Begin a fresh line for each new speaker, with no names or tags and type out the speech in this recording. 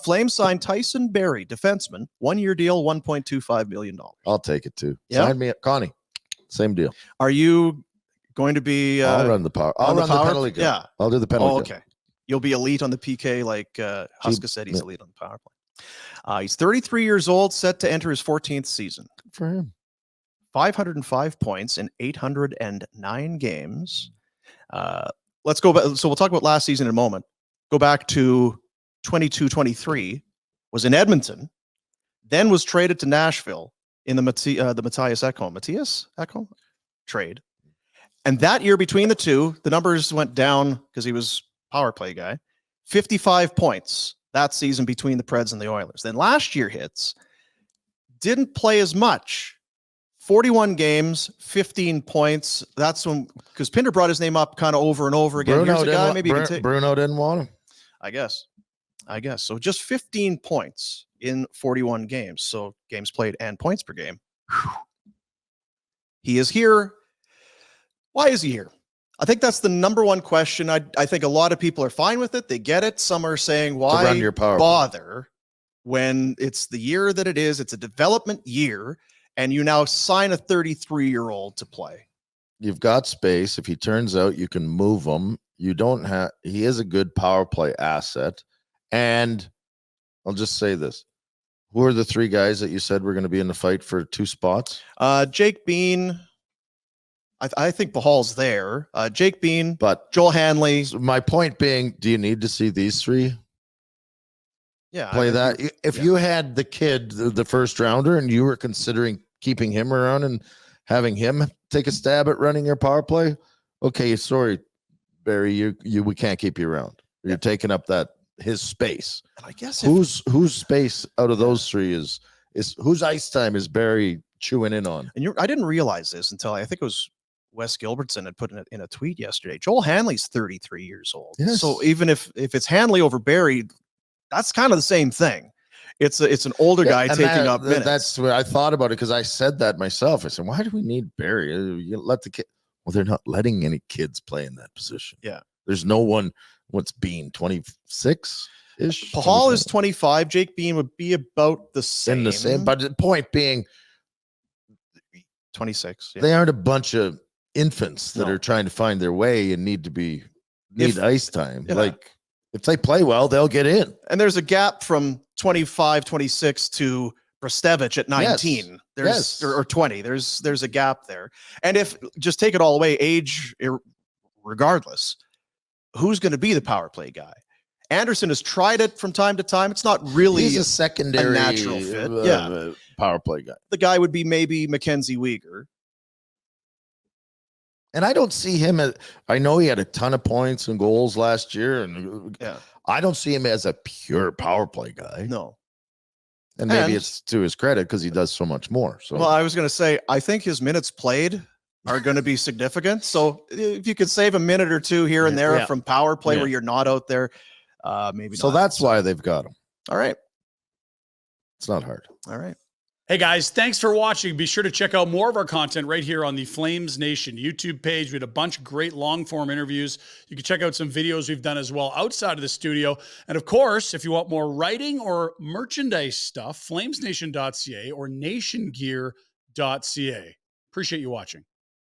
Flames signed Tyson Barrie, defenseman, 1-year deal, $1.25 million.
I'll take it too.
Yeah?
Sign me up. Connie, same deal.
Are you going to be...
I'll run the power. I'll run the penalty kill.
Yeah.
I'll do the penalty
Oh, okay. You'll be elite on the PK like Huska said he's elite on the power play. He's 33 years old, set to enter his 14th season.
Good for him.
505 points in 809 games. Let's go back. So we'll talk about last season in a moment. Go back to 22-23, was in Edmonton, then was traded to Nashville in the Matthias Ekholm trade. And that year between the two, the numbers went down because he was power play guy. 55 points that season between the Preds and the Oilers. Then last year hits, didn't play as much. 41 games, 15 points. That's when, because Pinder brought his name up kind of over and over again.
Bruno,
Here's a guy, maybe
Bruno didn't want him.
I guess. So just 15 points in 41 games. So games played and points per game. Whew. He is here. Why is he here? I think that's the number one question. I think a lot of people are fine with it. They get it. Some are saying, why bother when it's the year that it is? It's a development year. And you now sign a 33-year-old to play.
You've got space. If he turns out, you can move him. You don't have. He is a good power play asset. And I'll just say this: who are the three guys that you said were going to be in the fight for 2 spots?
Jake Bean. I think Bahal's there. Jake Bean,
but
Joel Hanley.
My point being, do you need to see these three?
Yeah,
play that. If you had the kid, the first rounder, and you were considering keeping him around and having him take a stab at running your power play, okay, sorry, Barry, we can't keep you around. You're taking up his space.
And I guess
whose space out of those three is whose ice time is Barry chewing in on?
And I didn't realize this until I think it was Wes Gilbertson had put in a tweet yesterday. Joel Hanley's 33 years old.
Yes.
So even if it's Hanley over Barry, that's kind of the same thing. It's an older guy taking up minutes.
That's what I thought about it, because I said that myself. I said, why do we need Barry? You let the kid. Well, they're not letting any kids play in that position.
Yeah.
There's no one. What's Bean, 26-ish?
Pahal is 25. Jake Bean would be about the same.
In the same. But the point being,
26. Yeah.
They aren't a bunch of infants that are trying to find their way and need ice time.
Yeah.
Like, if they play well, they'll get in.
And there's a gap from 25, 26 to Brestevich at 19.
Yes.
Or 20. There's a gap there. And if just take it all away, age regardless, who's going to be the power play guy? Anderson has tried it from time to time. It's not really
He's a secondary
natural fit.
Power play guy.
The guy would be maybe Mackenzie Weegar.
And I don't see him as, I know he had a ton of points and goals last year, and I don't see him as a pure power play guy.
No.
And maybe it's to his credit because he does so much more. So,
well, I was going to say, I think his minutes played are going to be significant. So if you could save a minute or two here and there from power play where you're not out there, maybe.
So that's why they've got him.
All right.
It's not hard.
All right.
Hey guys, thanks for watching. Be sure to check out more of our content right here on the Flames Nation YouTube page. We had a bunch of great long form interviews. You can check out some videos we've done as well outside of the studio. And of course, if you want more writing or merchandise stuff, flamesnation.ca or nationgear.ca. Appreciate you watching.